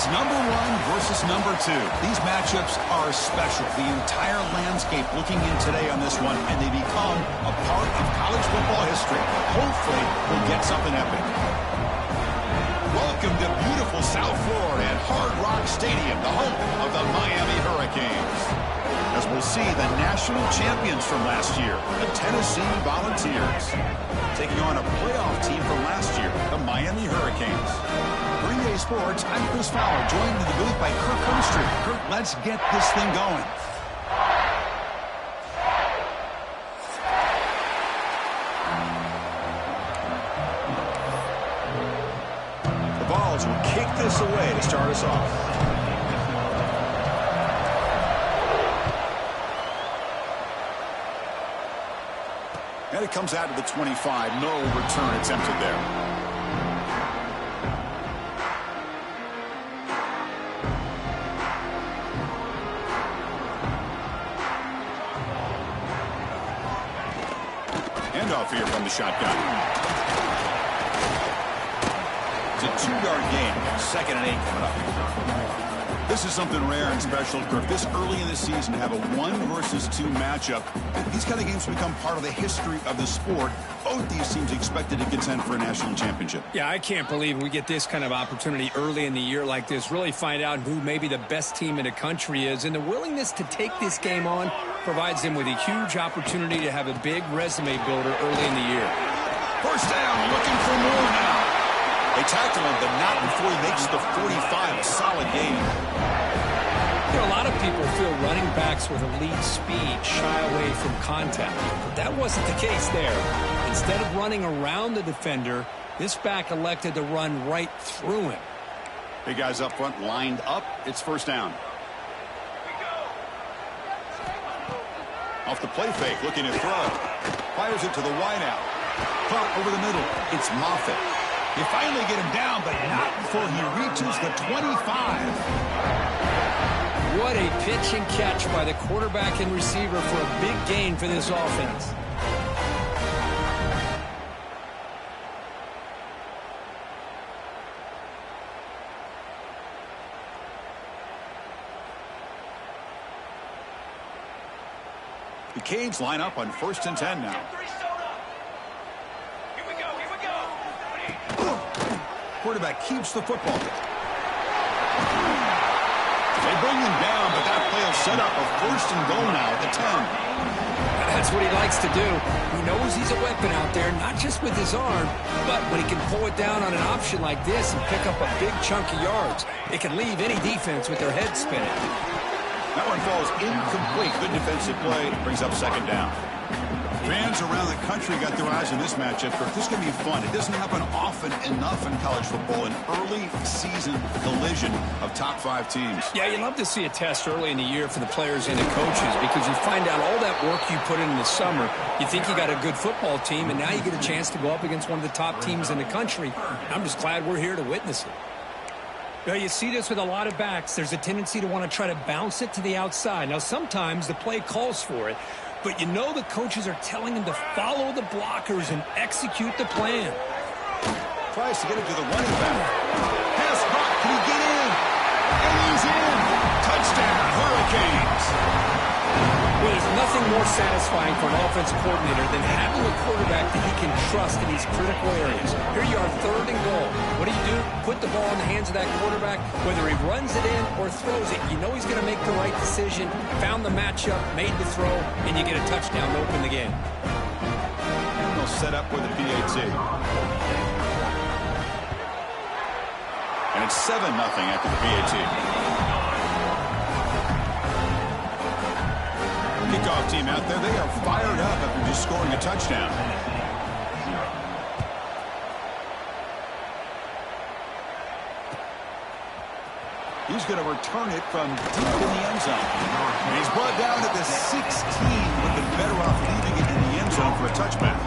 It's number one versus number two. These matchups are special. The entire landscape looking in today on this one, and they become a part of college football history. Hopefully, we'll get something epic. Welcome to beautiful South Florida at Hard Rock Stadium, the home of the Miami Hurricanes. As we'll see the national champions from last year, the Tennessee Volunteers, taking on a playoff team from last year, the Miami Hurricanes. For EA Sports, I'm Chris Fowler, joined in the booth by Kirk Herbstreit. Kirk, let's get this thing going. The Vols will kick this away to start us off. And it comes out to the 25. No return attempted there. Handoff here from the shotgun. It's a 2-yard gain. 2nd and 8 coming up. This is something rare and special, Kirk. This early in the season to have a 1 versus 2 matchup. These kind of games become part of the history of the sport. Both these teams expected to contend for a national championship. Yeah, I can't believe we get this kind of opportunity early in the year like this. Really find out who maybe the best team in the country is. And the willingness to take this game on provides them with a huge opportunity to have a big resume builder early in the year. First down, looking for more now. They tackle him, but not before he makes the 45. A solid game. You know, a lot of people feel running backs with elite speed shy away from contact. But that wasn't the case there. Instead of running around the defender, this back elected to run right through him. Big guys up front lined up. It's first down. Off the play fake, looking to throw. Fires it to the wideout. Caught over the middle. It's Moffitt. You finally get him down, but not before he reaches the 25. What a pitch and catch by the quarterback and receiver for a big gain for this offense. The Canes line up on 1st and 10 now. Quarterback keeps the football. They bring him down, but that play will set up a 1st and goal now at the 10. That's what he likes to do. He knows he's a weapon out there, not just with his arm, but when he can pull it down on an option like this and pick up a big chunk of yards, it can leave any defense with their head spinning. That one falls incomplete. Good defensive play. Brings up 2nd down. Fans around the country got their eyes on this matchup. This is going to be fun. It doesn't happen often enough in college football, an early season collision of top 5 teams. Yeah, you love to see a test early in the year for the players and the coaches because you find out all that work you put in the summer. You think you got a good football team, and now you get a chance to go up against one of the top teams in the country. I'm just glad we're here to witness it. You know, you see this with a lot of backs. There's a tendency to want to try to bounce it to the outside. Now, sometimes the play calls for it, but you know the coaches are telling him to follow the blockers and execute the plan. Tries to get it to the running back. Pass caught. Can he get in? And he's in. Touchdown, Hurricanes. Well, there's nothing more satisfying for an offensive coordinator than having a quarterback that he can trust in these critical areas. Here you are, 3rd and goal. What do? Put the ball in the hands of that quarterback. Whether he runs it in or throws it, you know he's going to make the right decision. Found the matchup, made the throw, and you get a touchdown to open the game. They'll set up with a PAT. And it's 7-0 after the PAT. Kickoff team out there, they are fired up after just scoring a touchdown. He's going to return it from deep in the end zone. And he's brought down at the 16, but been better off leaving it in the end zone for a touchback.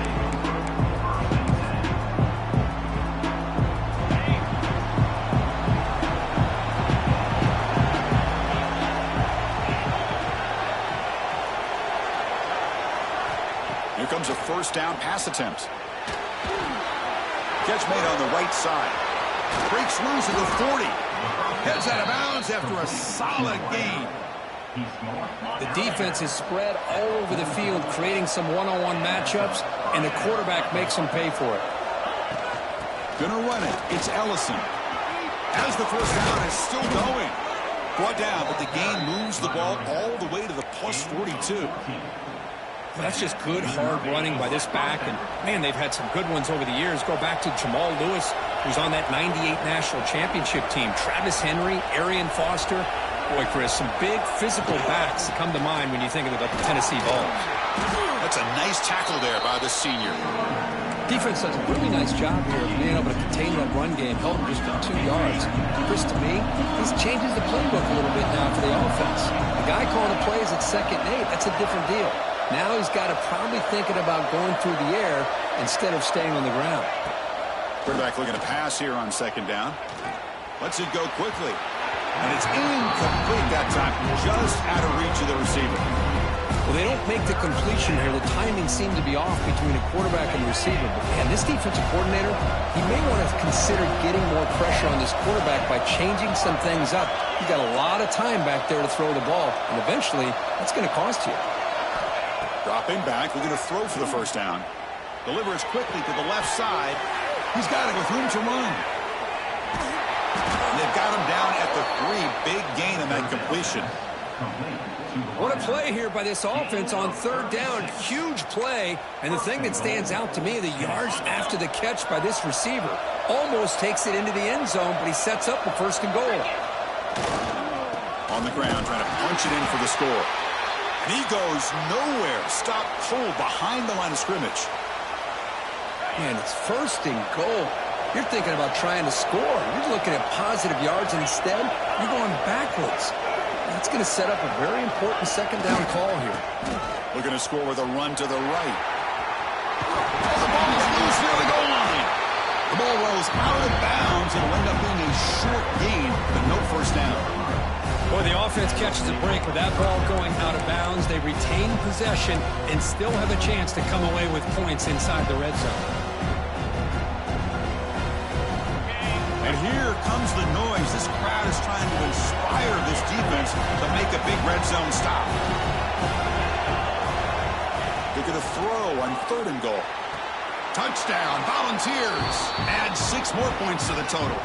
Here comes a 1st down pass attempt. Catch made on the right side. Breaks loose at the 40. Heads out of bounds after a solid gain. The defense is spread all over the field, creating some one-on-one matchups, and the quarterback makes them pay for it. Gonna run it. It's Ellison. As the first down is still going. Brought down, but the gain moves the ball all the way to the plus 42. That's just good, hard running by this back. And, man, they've had some good ones over the years. Go back to Jamal Lewis, who's on that 98 National Championship team. Travis Henry, Arian Foster. Boy, Chris, some big physical backs come to mind when you think about the Tennessee Vols. That's a nice tackle there by the senior. Defense does a really nice job here of being able to contain that run game, held him just for 2 yards. Chris, to me, this changes the playbook a little bit now for the offense. The guy calling the plays at 2nd and 8, that's a different deal. Now he's got to probably thinking about going through the air instead of staying on the ground. Quarterback looking to pass here on 2nd down. Lets it go quickly. And it's incomplete that time, just out of reach of the receiver. Well, they don't make the completion here. The timing seemed to be off between a quarterback and the receiver. But, man, this defensive coordinator, he may want to consider getting more pressure on this quarterback by changing some things up. He's got a lot of time back there to throw the ball, and eventually that's going to cost you. Dropping back, looking to throw for the first down. Delivers quickly to the left side. He's got it with room to run. And they've got him down at the 3. Big gain in that completion. What a play here by this offense on 3rd down. Huge play. And the thing that stands out to me, the yards after the catch by this receiver. Almost takes it into the end zone, but he sets up the 1st and goal. On the ground, trying to punch it in for the score. And he goes nowhere. Stop cold behind the line of scrimmage. Man, it's 1st and goal. You're thinking about trying to score. You're looking at positive yards, and instead, you're going backwards. That's going to set up a very important 2nd down call here. Looking to score with a run to the right. Oh, the ball is loose near the goal line. The ball rolls out of bounds. It'll end up being a short gain, but no 1st down. Boy, the offense catches a break with that ball going out of bounds. They retain possession and still have a chance to come away with points inside the red zone. And here comes the noise. This crowd is trying to inspire this defense to make a big red zone stop. They're going to throw on 3rd and goal. Touchdown, Volunteers. Add 6 more points to the total.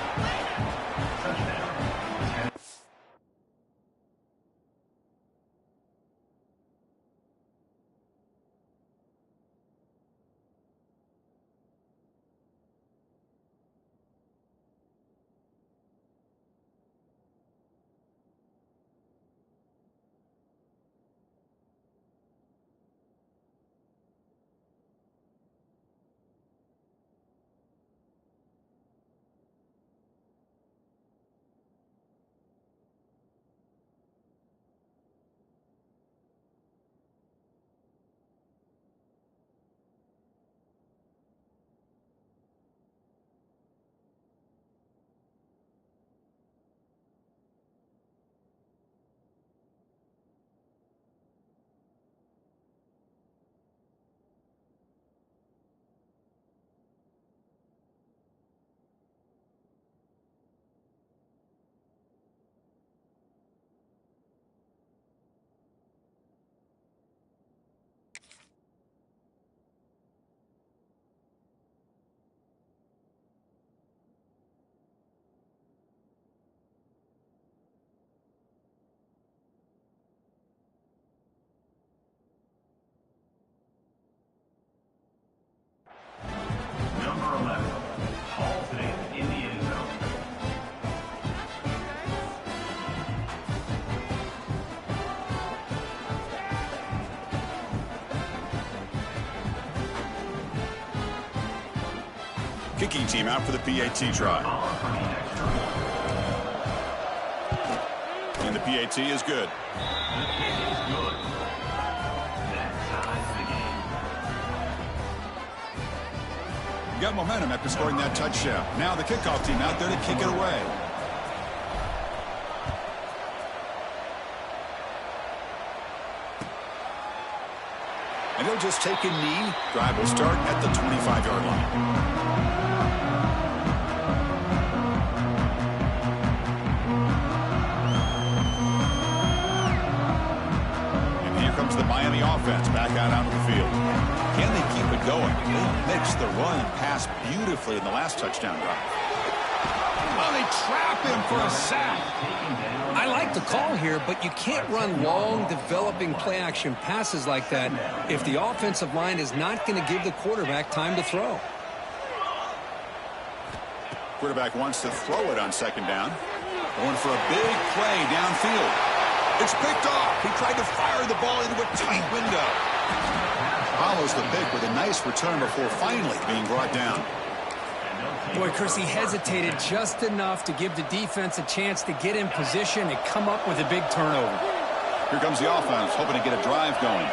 Kicking team out for the PAT try. And the PAT is good. Got momentum after scoring that touchdown. Now the kickoff team out there to kick it away. And they'll just take a knee. Drive will start at the 25-yard line. the Miami offense back out onto the field. Can they keep it going? They mixed the run and pass beautifully in the last touchdown drive. Well, they trap him for a sack. I like the call here, but you can't run long, developing play-action passes like that if the offensive line is not going to give the quarterback time to throw. Quarterback wants to throw it on second down. Going for a big play downfield. It's picked off. He tried to fire the ball into a tight window. Follows the pick with a nice return before finally being brought down. Boy, Chris, he hesitated just enough to give the defense a chance to get in position and come up with a big turnover. Here comes the offense, hoping to get a drive going.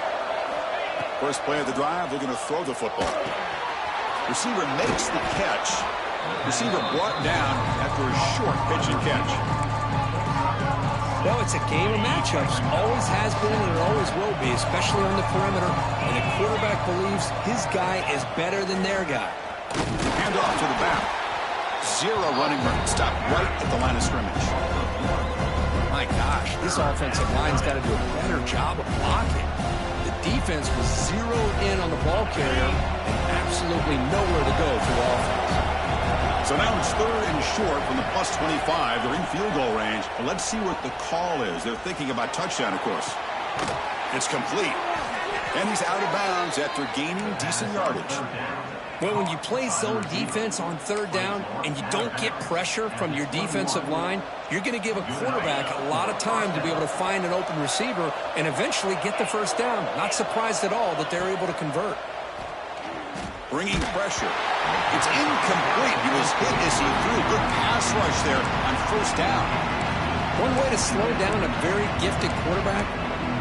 First play of the drive, they're going to throw the football. Receiver makes the catch. Receiver brought down after a short pitch and catch. Well, it's a game of matchups. Always has been and it always will be, especially on the perimeter. And the quarterback believes his guy is better than their guy. Hand off to the back. Zero running room. Stopped right at the line of scrimmage. My gosh, this offensive line's got to do a better job of blocking. The defense was zeroed in on the ball carrier and absolutely nowhere to go for the offense. So now it's third and short from the plus 25. They're in field goal range. But let's see what the call is. They're thinking about touchdown, of course. It's complete. And he's out of bounds after gaining decent yardage. Well, when you play zone defense on third down and you don't get pressure from your defensive line, you're going to give a quarterback a lot of time to be able to find an open receiver and eventually get the first down. Not surprised at all that they're able to convert. Bringing pressure. It's incomplete. He was hit as he threw a good pass rush there on first down. One way to slow down a very gifted quarterback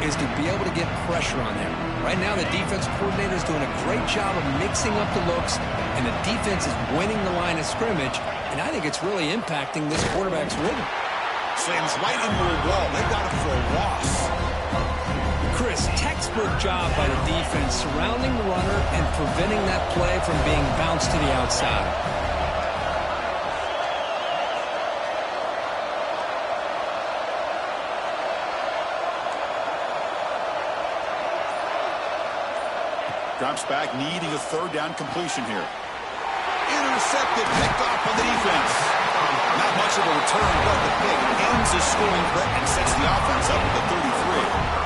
is to be able to get pressure on them. Right now, the defense coordinator is doing a great job of mixing up the looks, and the defense is winning the line of scrimmage, and I think it's really impacting this quarterback's rhythm. Slams right into a wall. They've got it for a loss. Chris, textbook job by the defense surrounding the runner and preventing that play from being bounced to the outside. Drops back, needing a third down completion here. Intercepted, picked off on the defense. Not much of a return, but the pick ends his scoring threat and sets the offense up at the 33.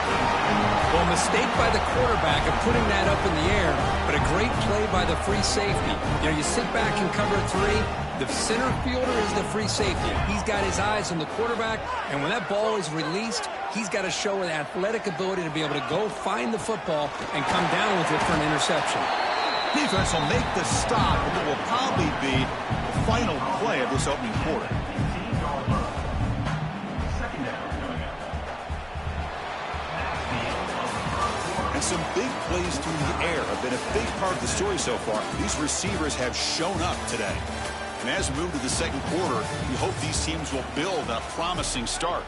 Well, mistake by the quarterback of putting that up in the air, but a great play by the free safety. You know, you sit back and cover three. The center fielder is the free safety. He's got his eyes on the quarterback, and when that ball is released, he's got to show an athletic ability to be able to go find the football and come down with it for an interception. Defense will make the stop, but it will probably be the final play of this opening quarter. And some big plays through the air have been a big part of the story so far. These receivers have shown up today. And as we move to the second quarter, we hope these teams will build a promising start.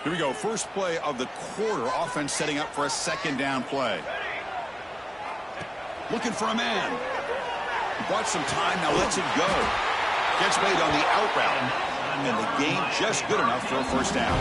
Here we go. First play of the quarter. Offense setting up for a second down play. Looking for a man. He bought some time. Now lets it go. Gets made on the out route. And the game just good enough for a first down.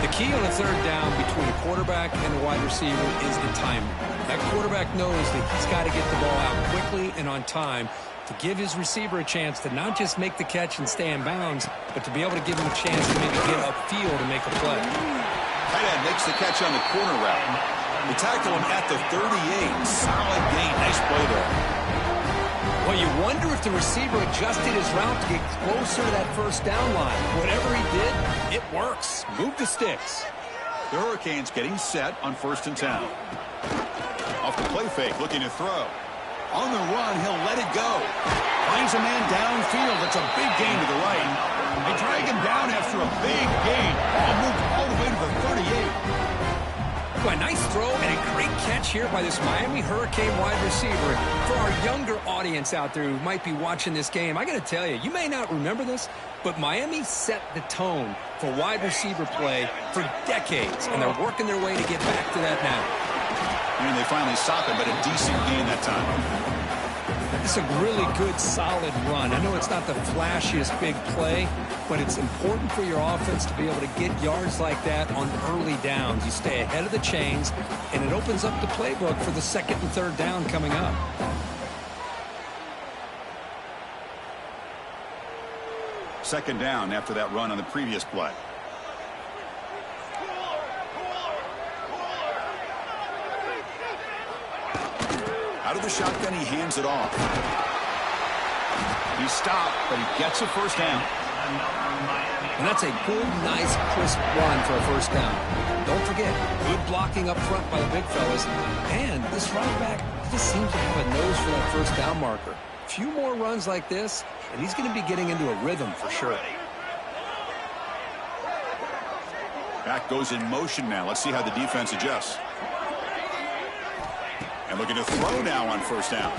The key on a third down between a quarterback and a wide receiver is the timing. That quarterback knows that he's got to get the ball out quickly and on time to give his receiver a chance to not just make the catch and stay in bounds, but to be able to give him a chance to maybe get upfield and make a play. Tight end makes the catch on the corner route. They tackle him at the 38. Solid gain. Nice play there. Well, you wonder if the receiver adjusted his route to get closer to that first down line. Whatever he did, it works. Move the sticks. The Hurricanes getting set on 1st and 10. Off the play fake, looking to throw. On the run, he'll let it go. Finds a man downfield. That's a big gain to the right. They drag him down after a big gain. Ball moved all the way to the 38. A nice throw and a great catch here by this Miami Hurricane wide receiver. For our younger audience out there who might be watching this game, I got to tell you, you may not remember this, but Miami set the tone for wide receiver play for decades, and they're working their way to get back to that now. And they finally stop it, but a decent gain that time. It's a really good, solid run. I know it's not the flashiest big play, but it's important for your offense to be able to get yards like that on early downs. You stay ahead of the chains, and it opens up the playbook for the second and third down coming up. Second down after that run on the previous play. Out of the shotgun, he hands it off. He stopped, but he gets a first down. And that's a good, nice, crisp run for a first down. Don't forget, good blocking up front by the big fellas. And this running back just seems to have a nose for that first down marker. A few more runs like this, and he's going to be getting into a rhythm for sure. Back goes in motion now. Let's see how the defense adjusts. And looking to throw now on first down.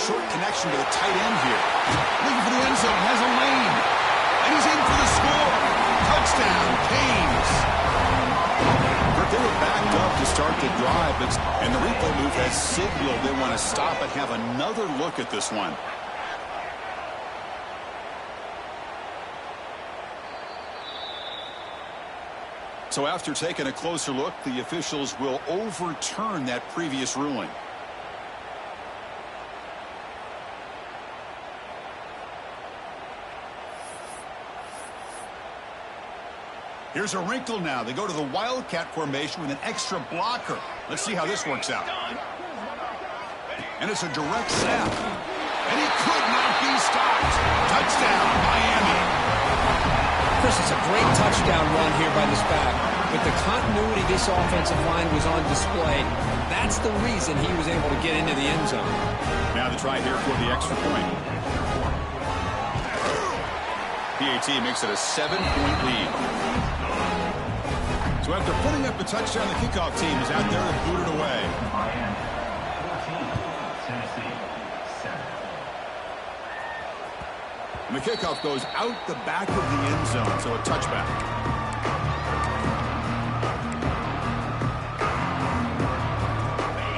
Short connection to the tight end here. Looking for the end zone. Has a lane. And he's in for the score. Touchdown, Canes. But they were backed up to start the drive. And the replay move has signaled they want to stop and have another look at this one. So after taking a closer look, the officials will overturn that previous ruling. Here's a wrinkle now. They go to the Wildcat formation with an extra blocker. Let's see how this works out. And it's a direct snap. And he could not be stopped. Touchdown, Miami. Chris, it's a great touchdown run here by this back. But the continuity of this offensive line was on display. That's the reason he was able to get into the end zone. Now the try here for the extra point. PAT makes it a 7-point lead. So after putting up a touchdown, the kickoff team is out there and booted away. And the kickoff goes out the back of the end zone, so a touchback.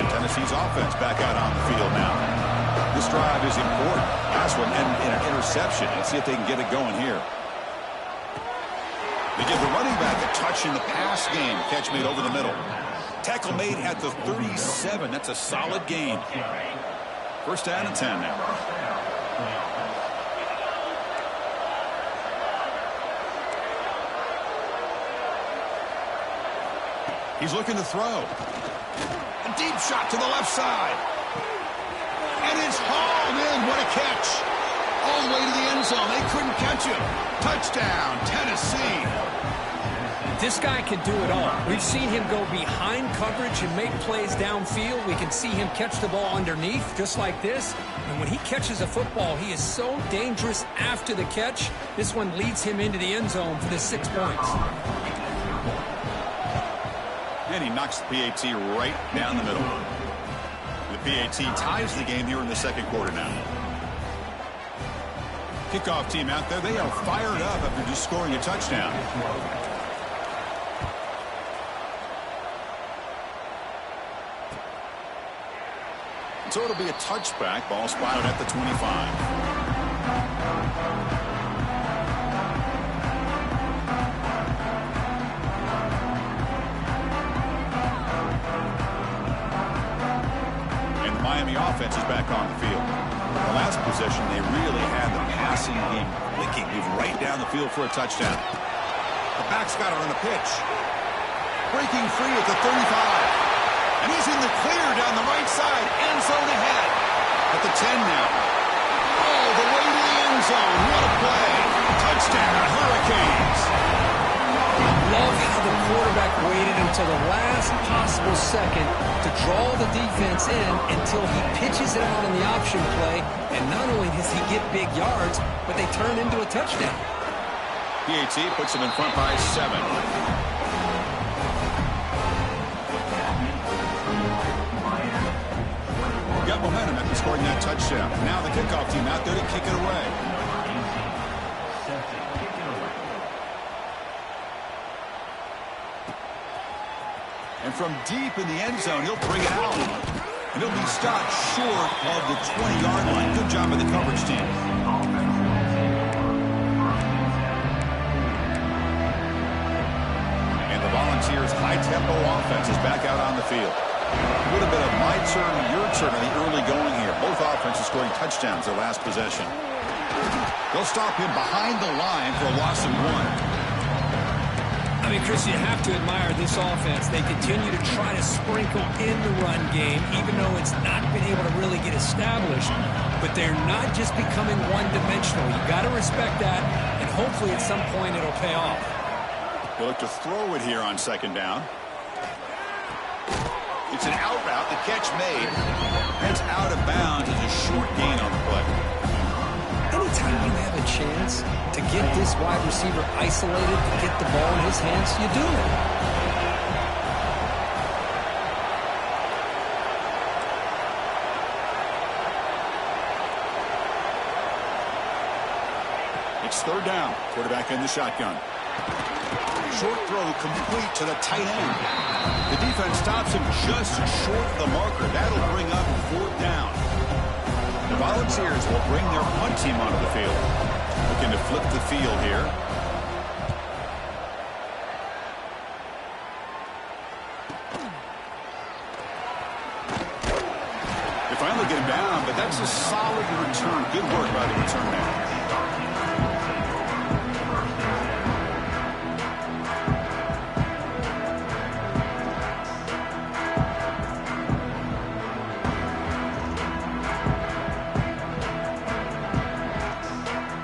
And Tennessee's offense back out on the field now. This drive is important. Last one and an interception. Let's see if they can get it going here. They give the running back a touch in the pass game. Catch made over the middle. Tackle made at the 37. That's a solid gain. First down and 10 now. He's looking to throw. A deep shot to the left side. And it's hauled in. What a catch. All the way to the end zone. They couldn't catch him. Touchdown, Tennessee. This guy can do it all. We've seen him go behind coverage and make plays downfield. We can see him catch the ball underneath, just like this. And when he catches a football, he is so dangerous after the catch. This one leads him into the end zone for the 6 points. And he knocks the PAT right down the middle. The PAT ties the game here in the second quarter now. Kickoff team out there, they are fired up after just scoring a touchdown. So it'll be a touchback. Ball spotted at the 25. And the Miami offense is back on the field. The last possession, they really had the passing game clicking. Moved right down the field for a touchdown. The back's got it on the pitch. Breaking free at the 35. And he's in the clear down the right side. End zone ahead. At the 10 now. All the way to the end zone. What a play. Touchdown, Hurricanes. Love how the quarterback waited until the last possible second to draw the defense in until he pitches it out on the option play. And not only does he get big yards, but they turn into a touchdown. PAT puts him in front by 7. Got momentum after scoring that touchdown. Now the kickoff team out there to kick it away. And from deep in the end zone, he'll bring it out. And he'll be stopped short of the 20-yard line. Good job by the coverage team. And the Volunteers' high-tempo offense is back out on the field. A little bit of my turn, your turn in the early going here. Both offenses scoring touchdowns their last possession. They'll stop him behind the line for a loss of 1. I mean, Chris, you have to admire this offense. They continue to try to sprinkle in the run game, even though it's not been able to really get established. But they're not just becoming one-dimensional. You got to respect that, and hopefully at some point it'll pay off. They'll look to throw it here on second down. It's an out route. The catch made. Heads out of bounds as a short gain on the play. Anytime you have a chance to get this wide receiver isolated, to get the ball in his hands, you do it. It's third down. Quarterback in the shotgun. Short throw complete to the tight end. The defense stops him just short of the marker. That'll bring up fourth down. The Volunteers will bring their punt team onto the field. Looking to flip the field here. They finally get him down, but that's a solid return. Good work by the return man.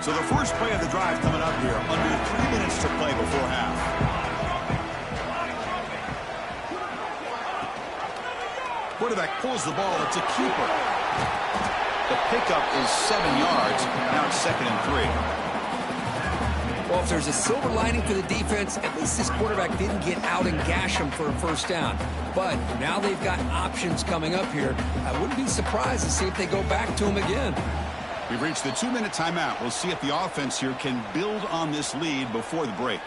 So the first play of the drive coming up here, under 3 minutes to play before half. Quarterback pulls the ball. It's a keeper. The pickup is 7 yards. Now it's 2nd and 3. Well, if there's a silver lining for the defense, at least this quarterback didn't get out and gash him for a first down. But now they've got options coming up here. I wouldn't be surprised to see if they go back to him again. We've reached the 2-minute timeout. We'll see if the offense here can build on this lead before the break.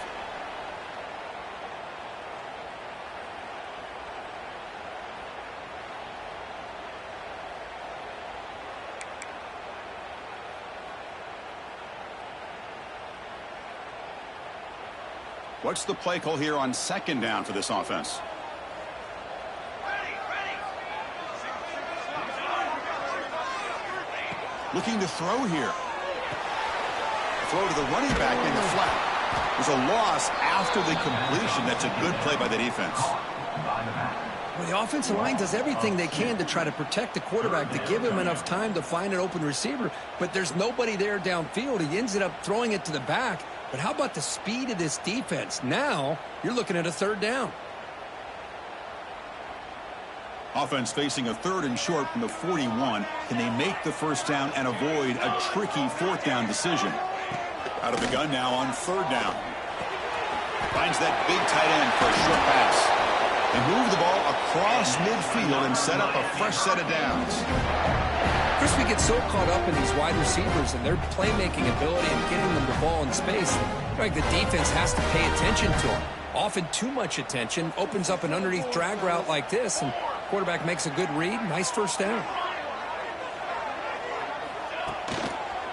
What's the play call here on second down for this offense? Looking to throw here. Throw to the running back in the flat. There's a loss after the completion. That's a good play by the defense. Well, the offensive line does everything they can to try to protect the quarterback, to give him enough time to find an open receiver, but there's nobody there downfield. He ends up throwing it to the back. But how about the speed of this defense? Now you're looking at a third down. Offense facing a 3rd and short from the 41. Can they make the first down and avoid a tricky 4th down decision? Out of the gun now on 3rd down. Finds that big tight end for a short pass. They move the ball across midfield and set up a fresh set of downs. Chris, we get so caught up in these wide receivers and their playmaking ability and getting them the ball in space. Like the defense has to pay attention to them. Often too much attention opens up an underneath drag route like this, and quarterback makes a good read. Nice first down.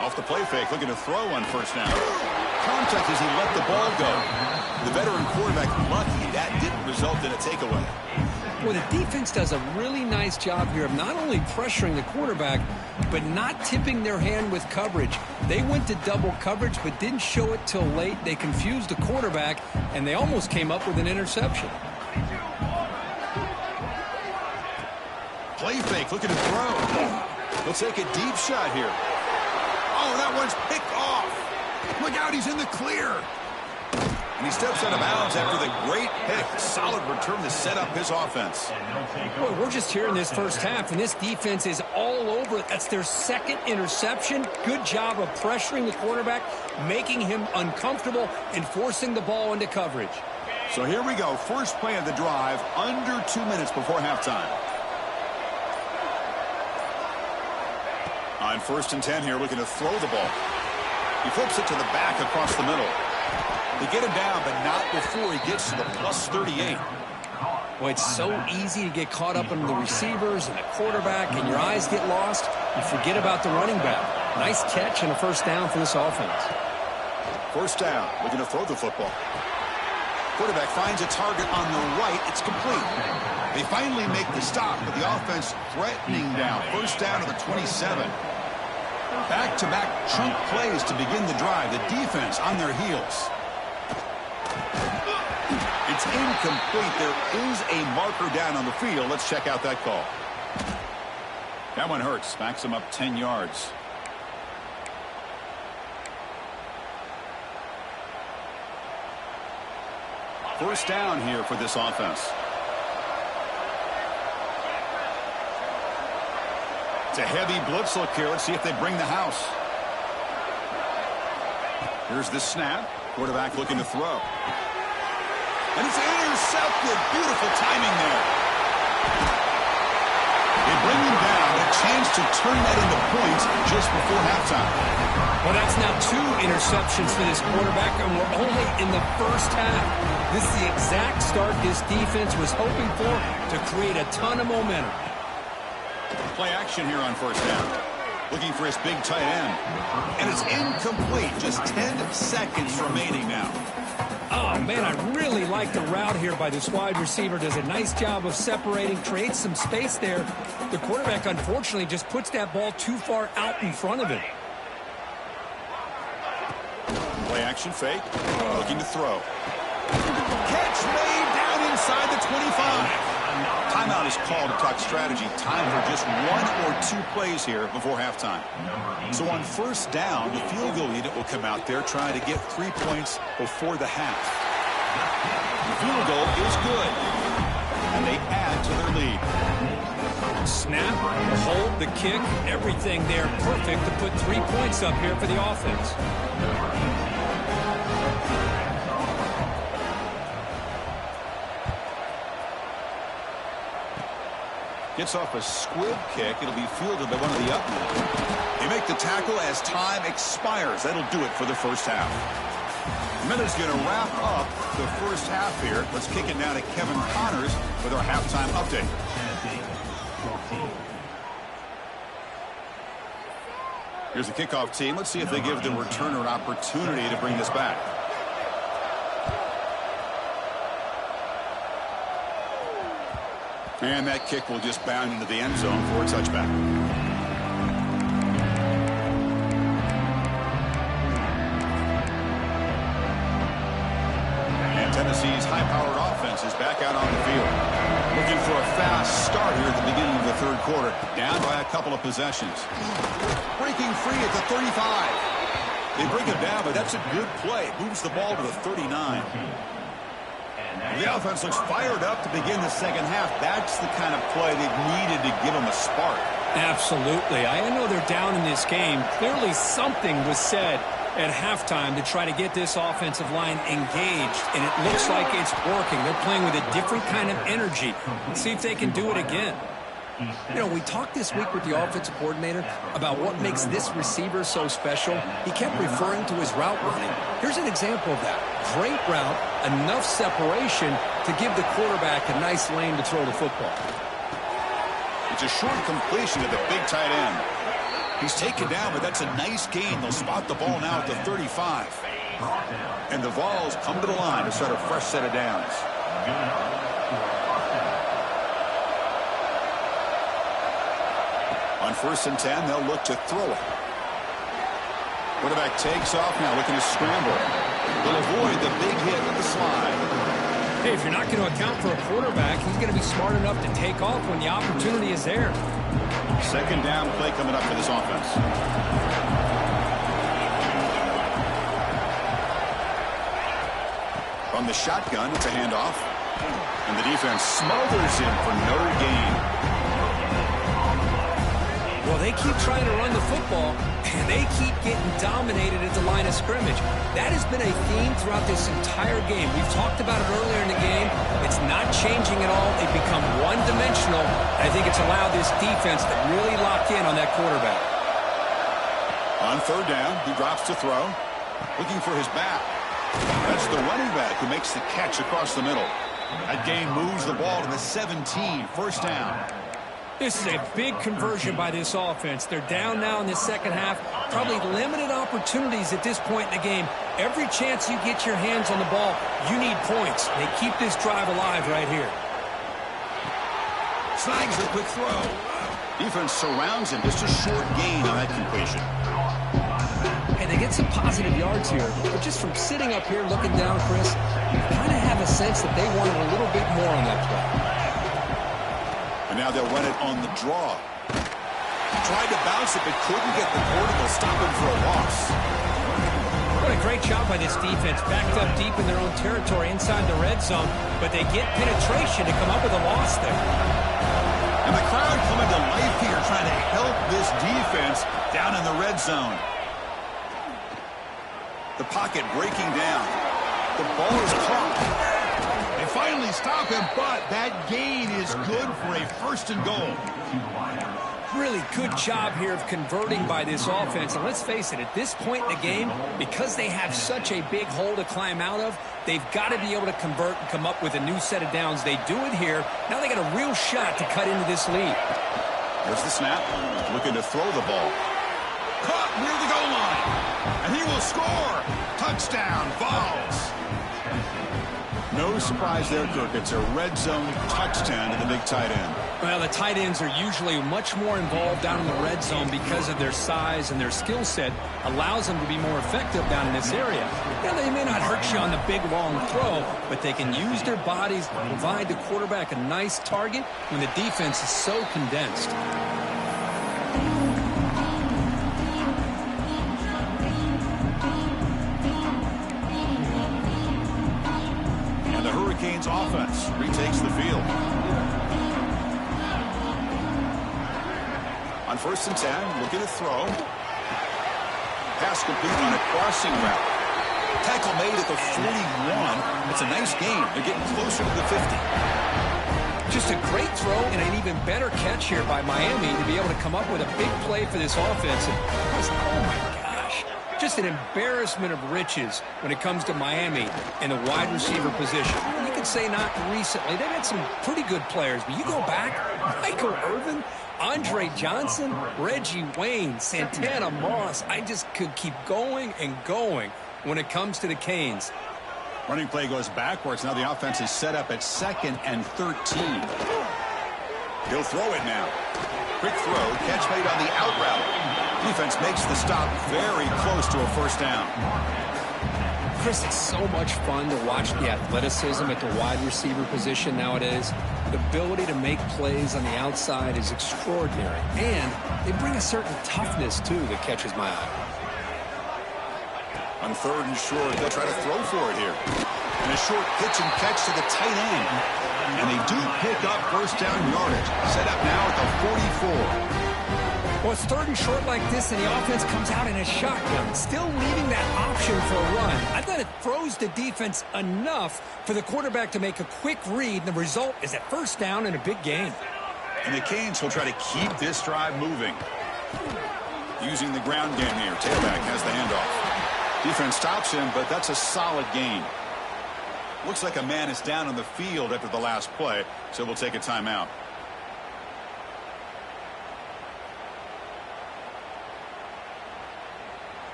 Off the play fake, looking to throw on first down. Contact as he let the ball go. The veteran quarterback lucky that didn't result in a takeaway. Well, the defense does a really nice job here of not only pressuring the quarterback, but not tipping their hand with coverage. They went to double coverage, but didn't show it till late. They confused the quarterback, and they almost came up with an interception. Play fake, looking to throw. He'll take a deep shot here. Oh, that one's picked off. Look out, he's in the clear. And he steps out of bounds after the great pick. Solid return to set up his offense. Boy, we're just here in this first half, and this defense is all over it. That's their 2nd interception. Good job of pressuring the quarterback, making him uncomfortable, and forcing the ball into coverage. So here we go. First play of the drive, under 2 minutes before halftime. On 1st and 10 here, looking to throw the ball. He flips it to the back across the middle. They get him down, but not before he gets to the +38. Well, it's so easy to get caught up in the receivers and the quarterback, and your eyes get lost. You forget about the running back. Nice catch and a first down for this offense. First down, looking to throw the football. Quarterback finds a target on the right. It's complete. They finally make the stop, but the offense threatening down. First down to the 27. Back-to-back chunk plays to begin the drive. The defense on their heels. It's incomplete. There is a marker down on the field. Let's check out that call. That one hurts. Backs him up 10 yards. First down here for this offense. It's a heavy blitz look here. Let's see if they bring the house. Here's the snap. Quarterback looking to throw. And it's intercepted. Beautiful timing there. They bring him down. A chance to turn that into points just before halftime. Well, that's now 2 interceptions for this quarterback, and we're only in the first half. This is the exact start this defense was hoping for to create a ton of momentum. Play action here on first down. Looking for his big tight end. And it's incomplete. Just 10 seconds remaining now. Oh, man, I really like the route here by this wide receiver. Does a nice job of separating, creates some space there. The quarterback, unfortunately, just puts that ball too far out in front of him. Play action fake. Looking to throw. Catch made down inside the 25. Timeout is called to talk strategy. Time for just 1 or 2 plays here before halftime. So on first down, the field goal unit will come out there trying to get 3 points before the half. The field goal is good, and they add to their lead. Snap, hold, the kick, everything there perfect to put 3 points up here for the offense. Gets off a squib kick. It'll be fielded by one of the up men. They make the tackle as time expires. That'll do it for the first half. Miller's going to wrap up the first half here. Let's kick it now to Kevin Connors with our halftime update. Here's the kickoff team. Let's see if they give the returner an opportunity to bring this back. And that kick will just bound into the end zone for a touchback. And Tennessee's high-powered offense is back out on the field. Looking for a fast start here at the beginning of the third quarter. Down by a couple of possessions. Breaking free at the 35. They bring him down, but that's a good play. Moves the ball to the 39. The offense looks fired up to begin the second half. That's the kind of play they've needed to give them a spark. Absolutely. I know they're down in this game. Clearly something was said at halftime to try to get this offensive line engaged, and it looks like it's working. They're playing with a different kind of energy. Let's see if they can do it again. You know, we talked this week with the offensive coordinator about what makes this receiver so special. He kept referring to his route running. Here's an example of that. Great route, enough separation to give the quarterback a nice lane to throw the football. It's a short completion to the big tight end. He's taken down, but that's a nice gain. They'll spot the ball now at the 35. And the Vols come to the line to start a fresh set of downs. On 1st and 10, they'll look to throw it. Quarterback takes off now, looking to scramble. They'll avoid the big hit with the slide. Hey, if you're not going to account for a quarterback, he's going to be smart enough to take off when the opportunity is there. Second down play coming up for this offense. From the shotgun, it's a handoff. And the defense smothers him for no gain. Well, they keep trying to run the football, and they keep getting dominated at the line of scrimmage. That has been a theme throughout this entire game. We've talked about it earlier in the game. It's not changing at all. They've become one-dimensional. I think it's allowed this defense to really lock in on that quarterback. On 3rd down, he drops to throw. Looking for his back. That's the running back who makes the catch across the middle. That gain moves the ball to the 17, first down. This is a big conversion by this offense. They're down now in the second half. Probably limited opportunities at this point in the game. Every chance you get your hands on the ball, you need points. They keep this drive alive right here. Snags the quick throw. Defense surrounds him. Just a short gain on that completion. And they get some positive yards here. But just from sitting up here looking down, Chris, you kind of have a sense that they wanted a little bit more on that play. And now they'll run it on the draw. Tried to bounce it, but couldn't get the corner. Stop him for a loss. What a great job by this defense. Backed up deep in their own territory inside the red zone, but they get penetration to come up with a loss there. And the crowd coming to life here, trying to help this defense down in the red zone. The pocket breaking down. The ball is caught. They finally stop him, but that gain is good for a first and goal. Really good job here of converting by this offense. And let's face it, at this point in the game, because they have such a big hole to climb out of, they've got to be able to convert and come up with a new set of downs. They do it here. Now they got a real shot to cut into this lead. There's the snap. Looking to throw the ball. Caught near the goal line. And he will score. Touchdown, Vols. No surprise there, Kirk. It's a red zone touchdown to the big tight end. Well, the tight ends are usually much more involved down in the red zone because of their size and their skill set allows them to be more effective down in this area. Now, they may not hurt you on the big, long throw, but they can use their bodies to provide the quarterback a nice target when the defense is so condensed. And the Hurricanes offense retakes the field. On 1st and 10, looking to throw. Pass complete on a crossing route. Tackle made at the 41. It's a nice gain. They're getting closer to the 50. Just a great throw and an even better catch here by Miami to be able to come up with a big play for this offense. And, oh, my gosh. Just an embarrassment of riches when it comes to Miami in the wide receiver position. You could say not recently. They've had some pretty good players, but you go back, Michael Irvin, Andre Johnson, Reggie Wayne, Santana Moss. I just could keep going and going when it comes to the Canes. Running play goes backwards. Now the offense is set up at 2nd and 13. He'll throw it now. Quick throw. Catch made on the out route. Defense makes the stop very close to a first down. Chris, it's so much fun to watch the athleticism at the wide receiver position nowadays. The ability to make plays on the outside is extraordinary. And they bring a certain toughness, too, that catches my eye. On 3rd and short, they'll try to throw for it here. And a short pitch and catch to the tight end. And they do pick up first down yardage. Set up now at the 44. Well, it's 3rd and short like this, and the offense comes out in a shotgun, still leaving that option for a run. I thought it throws the defense enough for the quarterback to make a quick read, and the result is that first down and a big gain. And the Canes will try to keep this drive moving. Using the ground game here. Tailback has the handoff. Defense stops him, but that's a solid gain. Looks like a man is down on the field after the last play, so we'll take a timeout.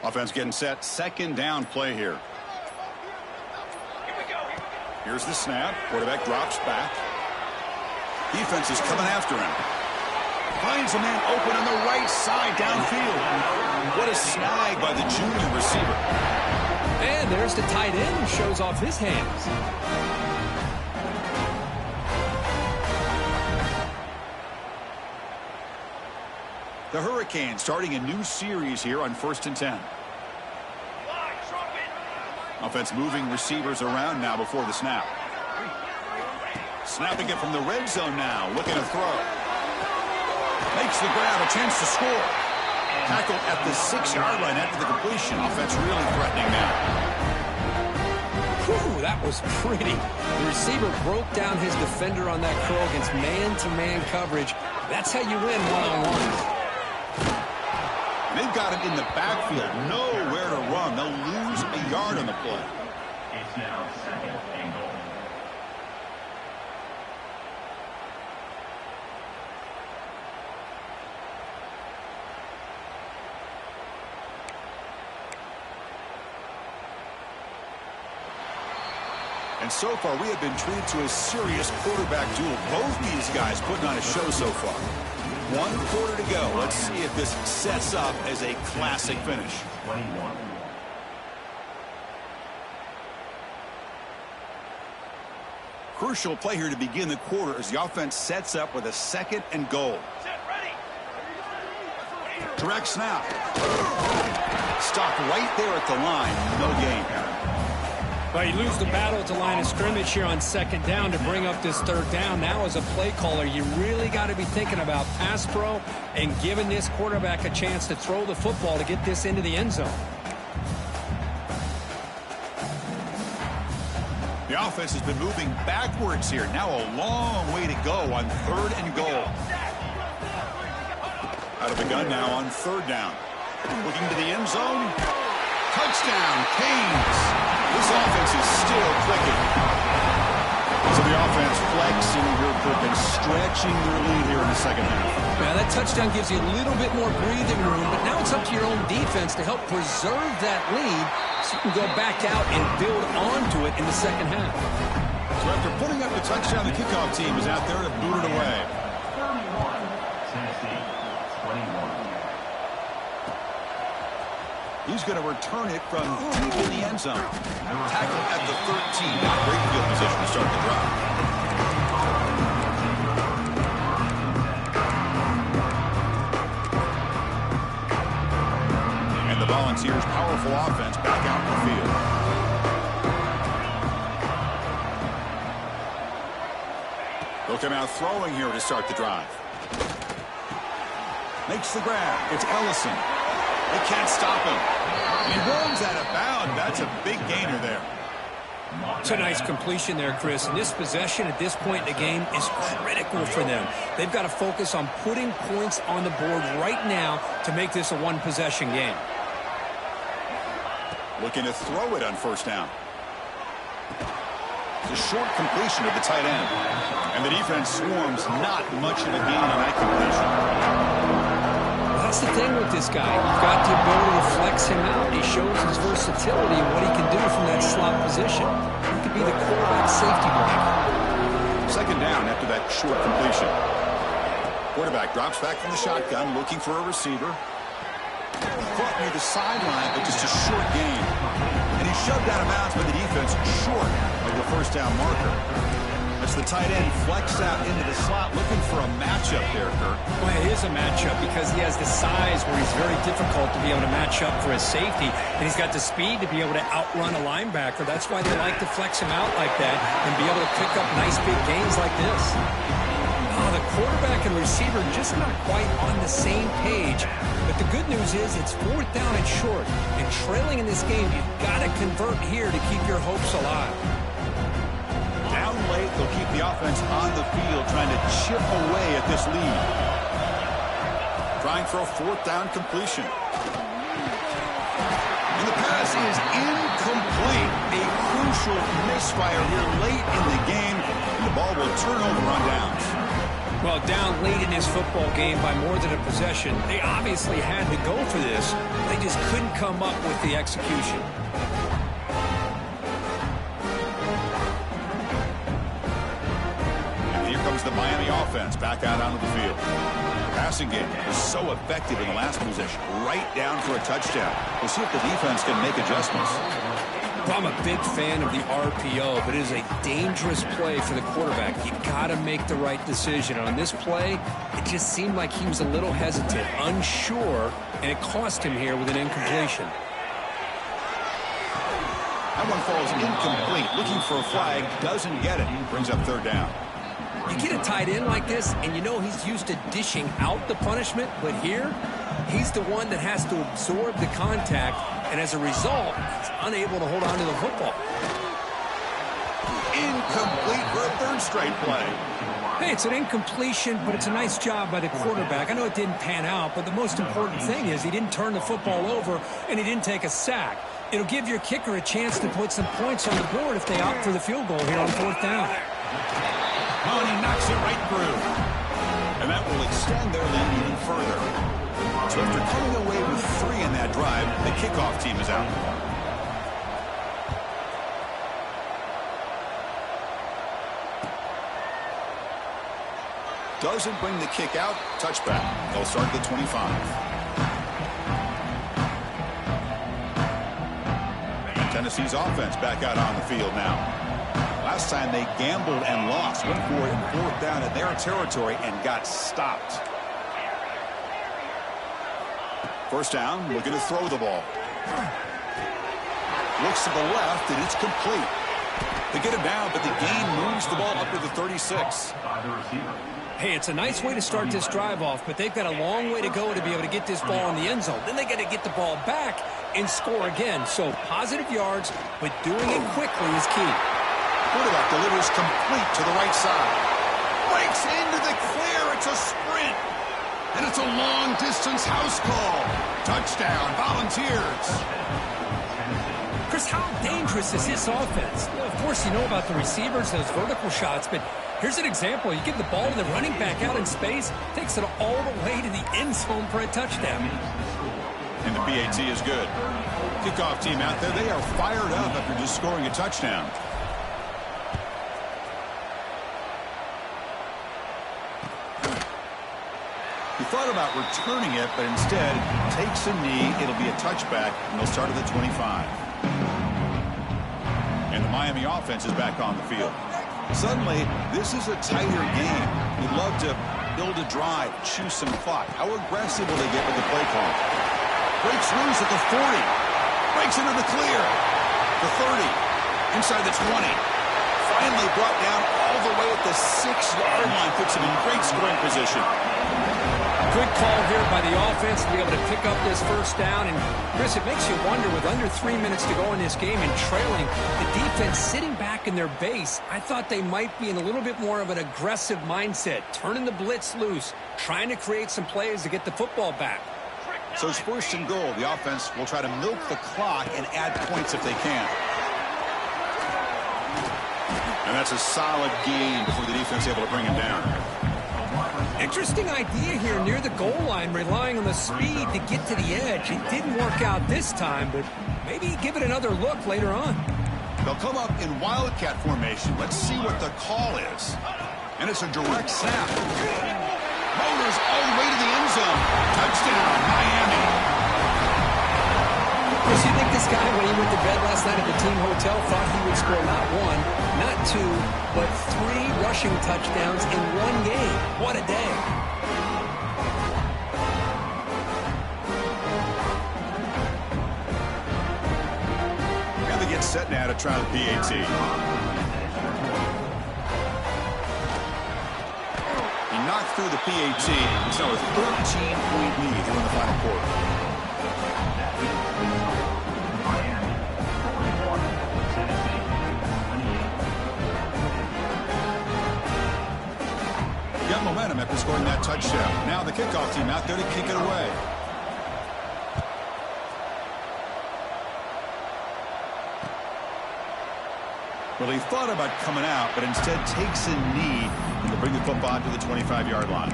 Offense getting set. 2nd down play here. Here's the snap. Quarterback drops back. Defense is coming after him. Finds a man open on the right side downfield. What a snag by the junior receiver. And there's the tight end who shows off his hands. The Hurricanes starting a new series here on 1st and 10. Offense moving receivers around now before the snap. Snapping it from the red zone now. Looking to throw. Makes the grab. A chance to score. Tackled at the 6-yard line after the completion. Offense really threatening now. Whew, that was pretty. The receiver broke down his defender on that curl against man-to-man coverage. That's how you win one-on-ones. They've got him in the backfield, nowhere to run. They'll lose a yard on the play. It's now second and goal. And so far, we have been treated to a serious quarterback duel. Both these guys putting on a show so far. 1 quarter to go. Let's see if this sets up as a classic finish. 21. Crucial play here to begin the quarter as the offense sets up with a 2nd and goal. Direct snap. Stopped right there at the line. No gain. Well, you lose the battle at the line of scrimmage here on 2nd down to bring up this 3rd down. Now, as a play caller, you really got to be thinking about pass pro and giving this quarterback a chance to throw the football to get this into the end zone. The offense has been moving backwards here. Now a long way to go on 3rd and goal. Out of the gun now on 3rd down. Looking to the end zone. Touchdown, Canes. This offense is still clicking. So the offense flexing here quick and stretching their lead here in the 2nd half. Now that touchdown gives you a little bit more breathing room, but now it's up to your own defense to help preserve that lead so you can go back out and build onto it in the 2nd half. So after putting up the touchdown, the kickoff team is out there to boot it away. 31. Tennessee, 21. He's going to return it from deep in the end zone. Tackle at the 13. Not great field position to start the drive. And the Volunteers' powerful offense back out in the field. They'll come out throwing here to start the drive. Makes the grab. It's Ellison. They can't stop him. He runs out of bounds. That's a big gainer there. It's a nice completion there, Chris. And this possession at this point in the game is critical for them. They've got to focus on putting points on the board right now to make this a one-possession game. Looking to throw it on 1st down. It's a short completion of the tight end. And the defense swarms not much of a gain on that completion. That's the thing with this guy. You've got the ability to flex him out. He shows his versatility and what he can do from that slot position. He could be the quarterback safety blanket. 2nd down after that short completion. Quarterback drops back from the shotgun, looking for a receiver. Caught near the sideline, but just a short gain. And he's shoved out of bounds by the defense short of the 1st down marker. As the tight end flexed out into the slot, looking for a matchup there, Kirk. Well, it is a matchup because he has the size where he's very difficult to be able to match up for his safety, and he's got the speed to be able to outrun a linebacker. That's why they like to flex him out like that and be able to pick up nice big gains like this. Oh, the quarterback and receiver just not quite on the same page. But the good news is it's 4th down and short, and trailing in this game, you've got to convert here to keep your hopes alive. Down late, they'll keep the offense on the field, trying to chip away at this lead. Trying for a 4th down completion. And the pass is incomplete. A crucial misfire here late in the game. And the ball will turn over on downs. Well, down late in this football game by more than a possession, they obviously had to go for this. They just couldn't come up with the execution. The Miami offense back out onto the field. Passing game was so effective in the last possession, right down for a touchdown. We'll see if the defense can make adjustments. Well, I'm a big fan of the RPO, but it is a dangerous play for the quarterback. You got to make the right decision. On this play, it just seemed like he was a little hesitant, unsure, and it cost him here with an incompletion. That one falls incomplete. Looking for a flag, doesn't get it. Brings up 3rd down. You get a tight end like this, and you know he's used to dishing out the punishment, but here, he's the one that has to absorb the contact, and as a result, he's unable to hold on to the football. incomplete for a third straight play. Hey, it's an incompletion, but it's a nice job by the quarterback. I know it didn't pan out, but the most important thing is he didn't turn the football over and he didn't take a sack. It'll give your kicker a chance to put some points on the board if they opt for the field goal here on 4th down. Oh, and he knocks it right through. And that will extend their lead even further. So after coming away with 3 in that drive, the kickoff team is out. Doesn't bring the kick out. Touchback. They'll start at the 25. Tennessee's offense back out on the field now. Last time they gambled and lost. Went for it in 4th down in their territory and got stopped. 1st down, looking to throw the ball. Looks to the left, and it's complete. They get him down, but the gain moves the ball up to the 36. By the receiver. Hey, it's a nice way to start this drive off, but they've got a long way to go to be able to get this ball in the end zone. Then they got to get the ball back and score again. So positive yards, but doing it quickly is key. Quarterback delivers complete to the right side. Breaks into the clear. It's a sprint. And it's a long-distance house call. Touchdown, Volunteers. Chris, how dangerous is this offense? Well, of course, you know about the receivers, those vertical shots, but here's an example. You give the ball to the running back out in space, takes it all the way to the end zone for a touchdown. And the PAT is good. Kickoff team out there, they are fired up after just scoring a touchdown. He thought about returning it, but instead takes a knee. It'll be a touchback, and they'll start at the 25. And the Miami offense is back on the field. Suddenly, this is a tighter game. You'd love to build a drive, choose some clock. How aggressive will they get with the play call? Breaks loose at the 40. Breaks into the clear. The 30. Inside the 20. Finally brought down all the way at the 6-yard line. Puts him in great scoring position. Good call here by the offense to be able to pick up this 1st down. And, Chris, it makes you wonder, with under 3 minutes to go in this game and trailing, the defense sitting back in their base, I thought they might be in a little bit more of an aggressive mindset, turning the blitz loose, trying to create some plays to get the football back. So it's 1st and goal. The offense will try to milk the clock and add points if they can. And that's a solid gain before the defense is able to bring him down. Interesting idea here near the goal line, relying on the speed to get to the edge. It didn't work out this time, but maybe give it another look later on. They'll come up in wildcat formation. Let's see what the call is. And it's a direct snap. Motors all the way to the end zone. Touchdown, Miami. Chris, you think this guy, when he went to bed last night at the team hotel, thought he would score not 1, not 2, but 3 rushing touchdowns in one game? What a day. And they get set now to try the PAT. He knocked through the PAT. It's now a 13-point lead here in the final quarter. Got momentum after scoring that touchdown. Now the kickoff team out there to kick it away. Well, he thought about coming out, but instead takes a knee to bring the football to the 25-yard line.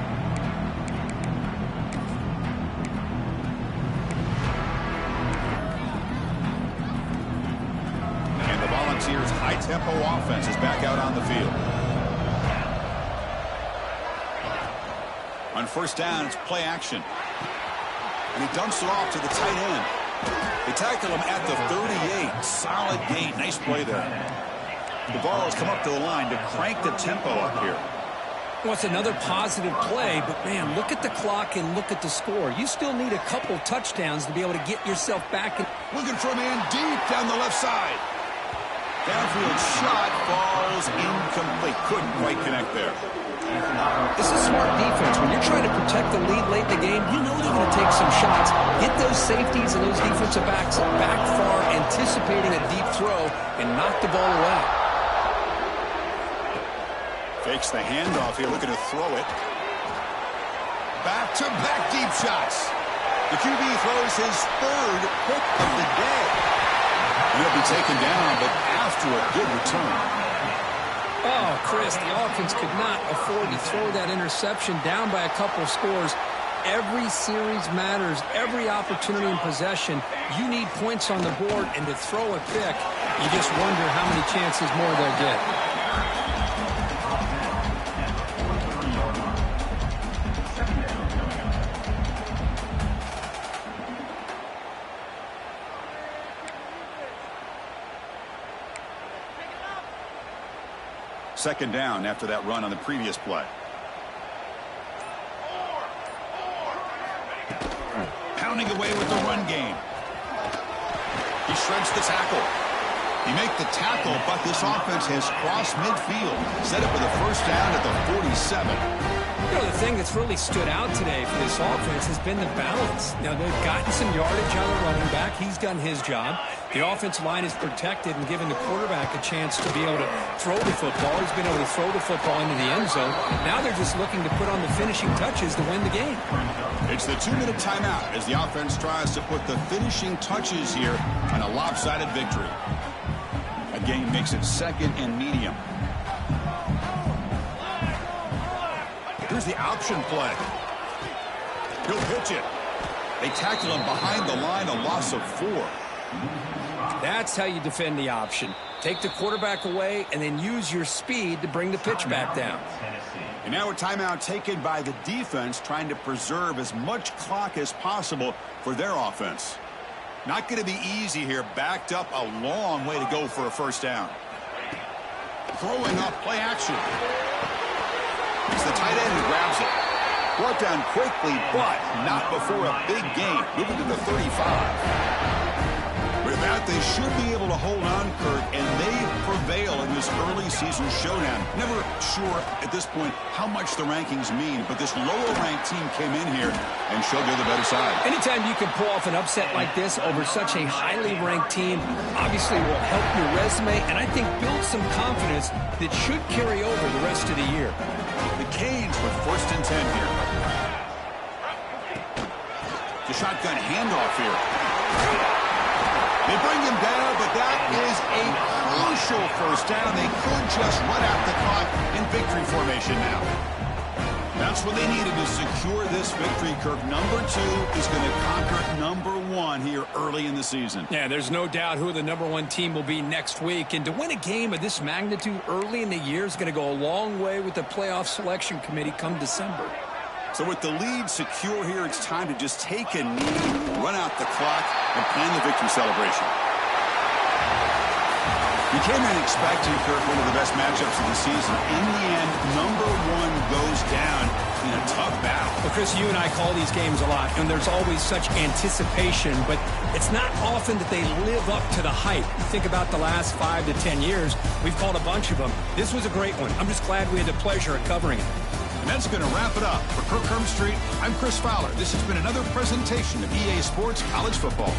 And the Volunteers' high-tempo offense is back out on the field. On 1st down, it's play action. And he dumps it off to the tight end. They tackle him at the 38. Solid gain. Nice play there. The ball has come up to the line to crank the tempo up here. Well, it's another positive play, but, man, look at the clock and look at the score. You still need a couple touchdowns to be able to get yourself back. Looking for a man deep down the left side. Downfield shot falls incomplete. Couldn't quite connect there. This is smart defense. When you're trying to protect the lead late in the game, you know they're going to take some shots. Get those safeties and those defensive backs back far, anticipating a deep throw, and knock the ball away. Takes the handoff here, looking to throw it. Back-to-back deep shots. The QB throws his third pick of the day. He'll be taken down, but after a good return. Oh, Chris, the offense could not afford to throw that interception down by a couple scores. Every series matters. Every opportunity in possession, you need points on the board, and to throw a pick, you just wonder how many chances more they'll get. Second down after that run on the previous play. Pounding away with the run game. He shreds the tackle. He makes the tackle, but this offense has crossed midfield. Set up with a first down at the 47. You know, the thing that's really stood out today for this offense has been the balance. Now, they've gotten some yardage out of the running back. He's done his job. The offensive line is protected and given the quarterback a chance to be able to throw the football. He's been able to throw the football into the end zone. Now they're just looking to put on the finishing touches to win the game. It's the 2-minute timeout as the offense tries to put the finishing touches here on a lopsided victory. A gain makes it second and medium. Here's the option play. He'll pitch it. They tackle him behind the line, a loss of 4. That's how you defend the option. Take the quarterback away and then use your speed to bring the pitch back down. And now a timeout taken by the defense, trying to preserve as much clock as possible for their offense. Not going to be easy here. Backed up a long way to go for a first down. Throwing up play action. It's the tight end who grabs it. Brought down quickly, but not before a big gain. Moving to the 35. With that, they should be able to hold on, Kurt, and they prevail in this early season showdown. Never sure at this point how much the rankings mean, but this lower-ranked team came in here and showed they're the better side. Anytime you can pull off an upset like this over such a highly ranked team, obviously will help your resume, and I think build some confidence that should carry over the rest of the year. The Canes with 1st and 10 here. The shotgun handoff here. They bring him down, but that is a crucial first down. They could just run out the clock in victory formation now. That's what they needed to secure this victory, Kirk. Number 2 is going to conquer number 1 here early in the season. Yeah, there's no doubt who the number 1 team will be next week. And to win a game of this magnitude early in the year is going to go a long way with the playoff selection committee come December. So with the lead secure here, it's time to just take a knee, run out the clock, and plan the victory celebration. You came in expecting, Kirk, one of the best matchups of the season. In the end, number 1 goes down in a tough battle. Well, Chris, you and I call these games a lot, and there's always such anticipation, but it's not often that they live up to the hype. You think about the last 5 to 10 years, we've called a bunch of them. This was a great one. I'm just glad we had the pleasure of covering it. And that's going to wrap it up. For Kirk Herbstreit, I'm Chris Fowler. This has been another presentation of EA Sports College Football.